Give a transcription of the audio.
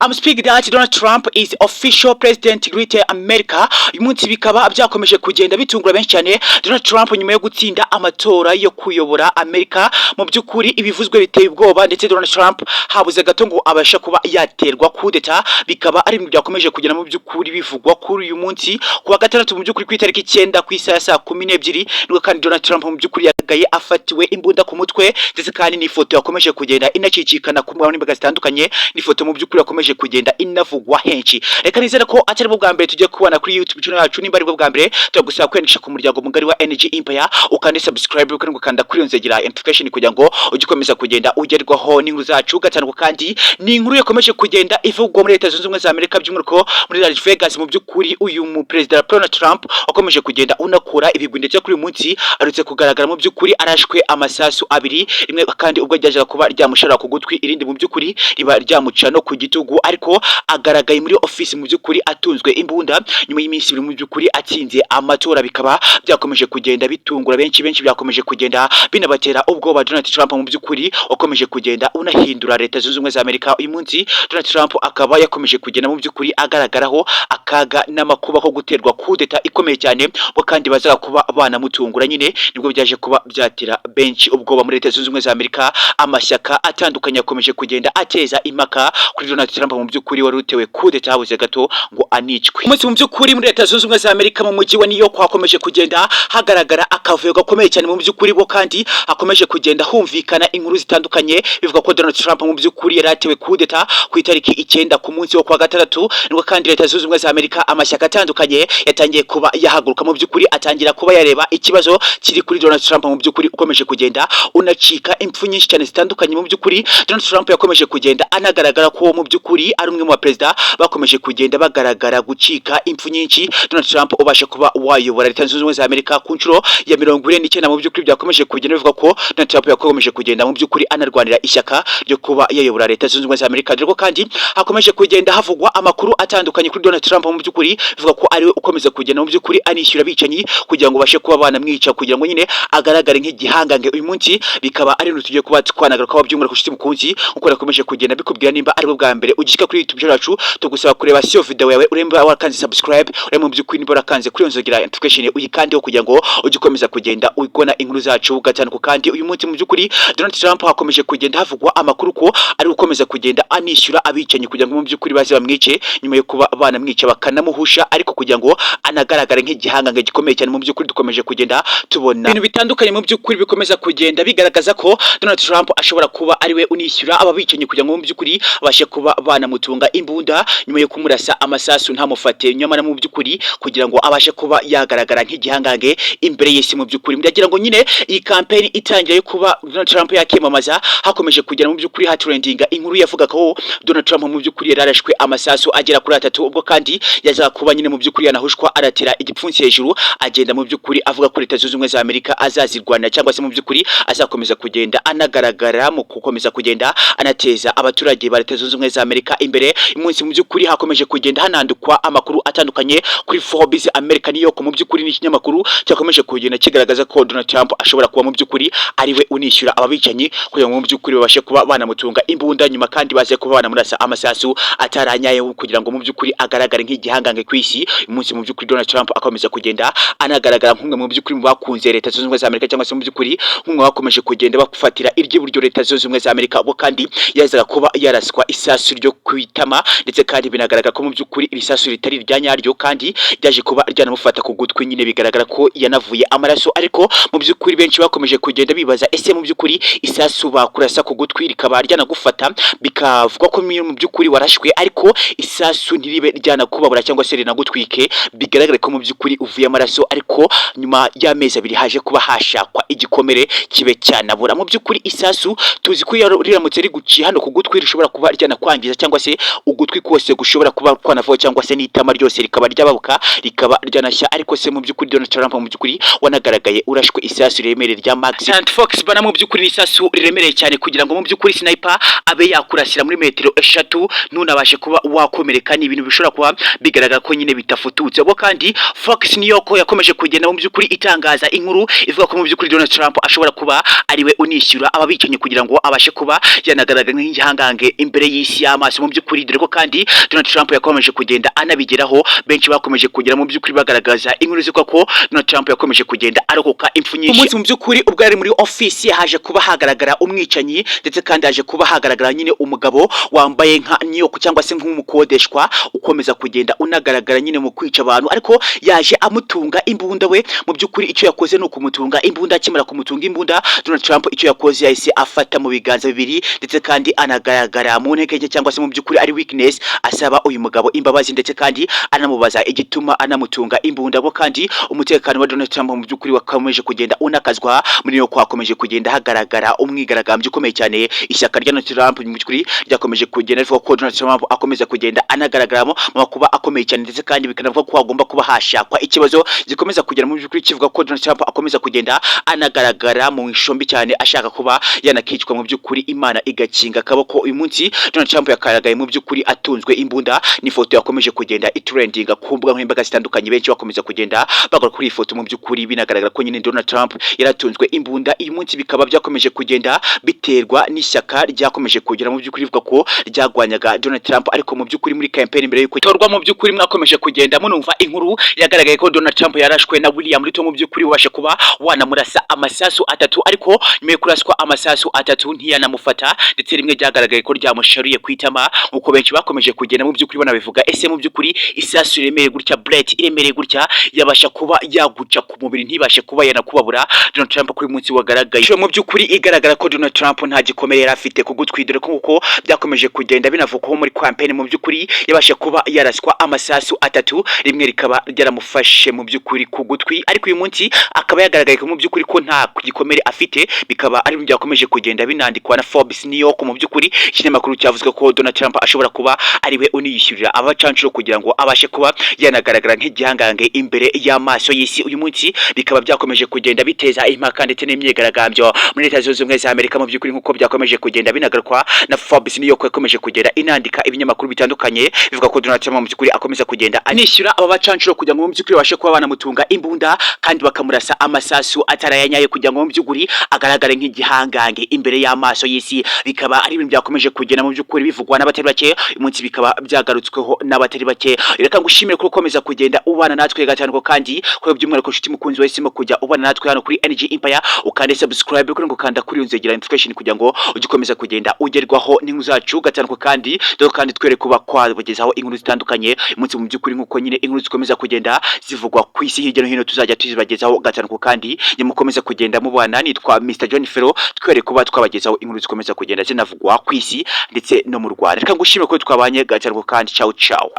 I'm speaking that Donald Trump is official president great America. Uyu munsi bikaba byakomeje kugenda bitungura benshi cyane. Donald Trump nyuma yo gutsinda amatora yo kuyobora Amerika, mu byukuri ibivuzwe biteye ubwoba, ndetse Donald Trump habuze gato ngo abasha kuba yaterwa kudeta. Bikaba ari ibintu byakomeje kugenda mu byukuri bivugwa kuri uyu munsi kuwa gatandatu mu byukuri ku itariki 9 ku isaha saa 12 nibwo kandi Donald Trump mu byukuri yagaye afatiwe imbunda ku mutwe, ndetse kandi ni foto yakomeje kugenda inacicikana ku mbuga nkoranyambaga zitandukanye. Ni foto mu byukuri yakomeje kugenda inavugwa henshi. Reka nizera ko atari bwo bwa mbere tujye kubana kuri YouTube channel yacu, nimba ari bwo bwa mbere turagusaba kwandikisha ku muryango mugari wa Energy Empire, ukande subscribe kandi ukanda kuri nzegera notification kugira ngo ugikomeza kugenda ugerwaho n'inkuru zacu gatanu. Kandi ni inkuru yakomeje kugenda ivugwa muri Leta Zunze Ubumwe za Amerika, by'umwihariko muri Las Vegas. Mu byukuri uyu mu President Donald Trump akomeje kugenda unakura ibigwi, ndetse kuri uyu munsi arutse kugaragara mu byukuri arashwe amasasu abiri, rimwe kandi ubwo ryaje kuba ryamushara ku gutwi, irindi mu byukuri riba ryamuca no ku gitugu, ariko agaragaye muri office mu byukuri atunzwe imbunda nyuma y'iminsi ibiri mu byukuri atsinze amatora. Bikaba byakomeje kugenda bitungura benshi byakomeje kugenda binabatera ubwoba. Donald Trump mu byukuri wakomeje kugenda unahindura Leta Zunze Ubumwe za Amerika. Uyu munsi Donald Trump akaba yakomeje kugenda mu byukuri agaragaraho akaga n'amakuba ko guterwa kudeta ikomeye cyane, bo kandi bazaga kuba banamutungura. Nyine nibwo byaje kuba byatera benshi ubwoba muri Leta Zunze Ubumwe za Amerika. Amashyaka atandukanye yakomeje kugenda ateza impaka kuri Donald Trump mu byukuri wari utewe kudeta habuze gato ngo anicwe. Umunsi mu byukuri muri Leta Zunze Ubumwe za Amerika mu mujyi wa New York hakomeje kugenda hagaragara akavuyo gakomeye cyane mu byukuri, bo kandi hakomeje kugenda humvikana inkuru zitandukanye bivuga ko Donald Trump mu byukuri yari atewe kudeta ku itariki 9 ku munsi wo kwa gatandatu. Nibwo kandi Leta Zunze Ubumwe za Amerika amashyaka atandukanye yatangiye kuba yahaguruka mu byukuri atangira kuba yareba ikibazo kiri kuri Donald Trump mu byukuri ukomeje kugenda unacika impfu nyinshi cyane zitandukanye. Mu byukuri Donald Trump yakomeje kugenda anagaragara ko mu byukuri ari umwe mu baperezida bakomeje kugenda bagaragara gucika impfu nyinshi. Donald Trump ubasha kuba wayobora Leta Zunze Ubumwe za Amerika ku nshuro ya 49 mu byukuri byakomeje kugenda bivuga ko Donald Trump yakomeje kugenda mu byukuri anarwanira ishyaka ryo kuba yayobora Leta Zunze Ubumwe za Amerika. Dore ko kandi hakomeje kugenda havugwa amakuru atandukanye kuri Donald Trump mu byukuri bivuga ko ari we ukomeza kugenda mu byukuri anishyura bicanyi kugira ngo bashe kuba banamwica, kugira ngo nyine agaragare nk'igihangange. Uyu munsi bikaba ari tujye kuba twanagaruka ko byumura kushiti mukunzi uko nakomeje kugenda bikubwira nimba ari bwo bwa mbere ugishika kuri YouTube channel yacu, tugusaba kureba siyo video yawe uremba warakanze subscribe, uremba mu byukuri nimba warakanze kuri nzogera notification uyikandeho kugira ngo ugikomeza kugenda uyikona inkuru zacu gatanu. Kandi uyu munsi mu byukuri Donald Trump hakomeje kugenda havugwa amakuru ko ari gukomeza kugenda anishyura abicanyi kugira ngo mu byukuri baze bamwice nyuma yo kuba banamwica bakanamuhusha, ariko kugira ngo anagaragare nk'igihangange gikomeye cyane. Mu byukuri dukomeje kugenda tubona ibintu bitandukanye mu byukuri bikomeza kugenda bigaragaza ko Donald Trump ashobora kuba ari we unishyura aba bicanyi kugira ngo mu byukuri bashe kuba banamutunga imbunda nyuma yo kumurasa amasasu ntamufate, nyamara mu byukuri kugira ngo abashe kuba yagaragara nk'igihangange imbere y'isi. Mu byukuri ndagira ngo nyine iyi campaign itangira yo kuba Donald Trump yakimamaza hakomeje kugera mu byukuri hatrendinga inkuru yavuga ko Donald Trump mu byukuri yararashwe amasasu agera kuri 3, ubwo kandi yaza kuba nyine mu byukuri yanahushwa aratera igipfunsi hejuru agenda mu byukuri avuga ko Leta Zunze Ubumwe za Amerika azazirwana, cyangwa se mu byukuri azakomeza kugenda anagaragara mu gukomeza kugenda anateza abaturage ba Leta Zunze Ubumwe za Amerika imbere. Umunsi mu byukuri hakomeje kugenda hanandukwa amakuru atandukanye kuri Forbes America New York. Mu byukuri ni ikinyamakuru cyakomeje kugenda kigaragaza ko Donald Trump ashobora kuba mu byukuri ari we unishyura ababicanyi kugira ngo mu byukuri babashe kuba banamutunga imbunda, nyuma kandi baze kuba banamurasa amasasu ataranyaye kugira ngo mu byukuri agaragare nk'igihangange ku isi. Umunsi mu byukuri Donald Trump akomeza kugenda anagaragara nk'umwe mu byukuri mu bakunze Leta Zunze Ubumwe za Amerika, cyangwa se mu byukuri nk'umwe bakomeje kugenda bakufatira iry'iburyo Leta Zunze Ubumwe za Amerika, bo kandi yazaga kuba yaraswa isasu ryo kwitama, ndetse kandi binagaragara ko mu byukuri ibisasu ritari ryanyaryo kandi ryaje kuba ryanamufata ku gutwi. Nyine bigaragara ko yanavuye amaraso, ariko mu byukuri benshi bakomeje kugenda bibaza ese mu byukuri isasu bakurasa ku gutwi rikaba ryanagufata bikavuga ko mu byukuri warashwe ariko isasu ntiribe ryanakubabura cyangwa se rinagutwike, bigaragara ko mu byukuri uvuye amaraso, ariko nyuma y'amezi 2 haje kuba hashakwa igikomere kibe cyanabura. Mu byukuri isasu tuzi ko riramutse riguciye hano ku gutwi rishobora kuba ryanakwangiza, cyangwa se ugutwi kose gushobora kuba kwanavaho, cyangwa se n'itama ryose rikaba ryababuka rikaba ryanashya. Ariko se mu byukuri Donald Trump mu byukuri wanagaragaye urashwe isasu riremereye rya Max Fox bana. Mu byukuri ni isasu riremereye cyane kugira ngo mu byukuri sniper abe yakurasira muri metero 3 nunabashe kuba wakomereka, ni ibintu bishobora kuba bigaragara ko nyine bitafututse. Bo kandi Fox New York yakomeje kugenda mu byukuri itangaza inkuru ivuga ko mu byukuri Donald Trump ashobora kuba ari we unishyura ababicanyi kugira ngo abashe kuba yanagaragara nk'igihangange imbere y'isi y'amaso amaso mu by'ukuri, dore ko kandi Donald Trump yakomeje kugenda anabigeraho, benshi bakomeje kugera mu by'ukuri bagaragaza inkuru ziko ko Donald Trump yakomeje kugenda arokoka impfu nyinshi. Umunsi mu by'ukuri ubwo yari muri ofisi haje kuba hagaragara umwicanyi, ndetse kandi haje kuba hagaragara nyine umugabo wambaye nka nyoko cyangwa se nk'umukodeshwa ukomeza kugenda unagaragara nyine mu kwica abantu, ariko yaje amutunga imbunda. We mu by'ukuri icyo yakoze ni ukumutunga imbunda. Akimara kumutunga imbunda, Donald Trump icyo yakoze yahise afata mu biganza bibiri, ndetse kandi anagaragara mu ntege nke cyangwa se mu by'ukuri ari weakness, asaba uyu mugabo imbabazi, ndetse kandi anamubaza igituma anamutunga imbunda. Bo kandi umutekano wa Donald Trump mu by'ukuri wakomeje kugenda unakazwa, muri yo kwakomeje kugenda hagaragara umwigaragambyo ukomeye cyane. Ishyaka rya Donald Trump mu by'ukuri ryakomeje kugenda rivuga ko Donald Trump akomeza kugenda anagaragaramo mu makuba akomeye cyane, ndetse kandi bikanavuga ko hagomba kuba hashakwa ikibazo gikomeza kugera mu by'ukuri kivuga ko Donald Trump akomeza kugenda anagaragara mu ishombi cyane, ashaka kuba yanakicwa mu by'ukuri Imana igakinga akaboko. Uyu munsi Donald Trump yakaragaye mu by'ukuri atunzwe imbunda, ni foto yakomeje kugenda itrendinga ku mbuga nkoranyambaga zitandukanye, benshi bakomeza kugenda bagora kuri iyi foto. Mu by'ukuri binagaragara ko nyine Donald Trump yaratunzwe imbunda. Uyu munsi bikaba byakomeje kugenda biterwa n'ishyaka ryakomeje kugera mu by'ukuri bivuga ko ryagwanyaga Donald Trump, ariko mu by'ukuri muri campaign mbere yuko itorwa mu by'ukuri mwakomeje kugenda munumva inkuru yagaragaye ko Donald Trump yarashwe na William Ruto, mu by'ukuri wabasha kuba wanamurasa amasasu atatu, ariko nyuma yo kuraswa amasasu atatu ntiyanamufata, ndetse rimwe ryagaragaye ko ryamushariye kwitama, uko benshi bakomeje kugenda mu by'ukuri banabivuga. Ese mu by'ukuri isasu iremereye gutya, bullet iremereye gutya yabasha kuba yaguca ku mubiri ntibashe kuba yanakubabura Donald Trump kuri munsi wagaragaye mu by'ukuri igaragara ko Donald Trump nta gikomere yari afite ku gutwi, dore ko uko byakomeje kugenda binavugwaho muri campaign. Mu by'ukuri yabasha kuba yaraswa amasasu atatu, rimwe rikaba ryaramufashe mu by'ukuri ku gutwi, ariko uyu munsi akaba yagaragaye ko mu by'ukuri ko nta gikomere afite. Bikaba ari byakomeje kugenda binandikwa na Forbes New York. Mu by'ukuri ikinyamakuru cyavuzwe ko Donald Trump ashobora kuba ariwe uniyishyurira abacancuro kugira ngo abashe kuba yanagaragara nk'igihangange imbere y'amaso y'isi. Uyu munsi bikaba byakomeje kugenda biteza impaka ndetse n'imyigaragambyo muri Leta Zunze Ubumwe za Amerika. Mu by'ukuri nk'uko byakomeje kugenda binagarukwa na Forbes New York, yakomeje kugenda inandika ibinyamakuru bitandukanye bivuga ko Donald Trump mu by'ukuri akomeza kugenda anishyura aba bacancuro kugira ngo mu by'ukuri babashe kuba banamutunga imbunda, kandi bakamurasa amasasu atarayanyaye kugira ngo mu by'ukuri agaragare nk'igihangange imbere y'amaso y'isi. Bikaba ari ibintu byakomeje kugenda mu by'ukuri bivugwa n'abatari bake, uyu munsi bikaba byagarutsweho n'abatari bake. Reka ngushimire ko ukomeza kugenda ubana natwe gatanu, kandi ko by'umwihariko nshuti mukunzi wahisemo kujya ubana natwe hano kuri Energy Empire, ukande subscribe kuri ngo kanda kuri unzegera notification kugira ngo ugikomeza kugenda ugerwaho n'inkuru zacu gatanu, kandi dore kandi twere kuba kwabagezaho inkuru zitandukanye. Umunsi mu by'ukuri nk'uko nyine inkuru zikomeza kugenda zivugwa ku isi hirya no hino, tuzajya tuzibagezaho gatanu, kandi nyamukomeza kugenda mubana. Nitwa Mr John Ferro, twere kuba twabagezaho inkuru zikomeza kugenda zinavugwa ku isi ndetse no mu Rwanda. Reka ngushimire ko twabanye gatanu, kandi ciao ciao.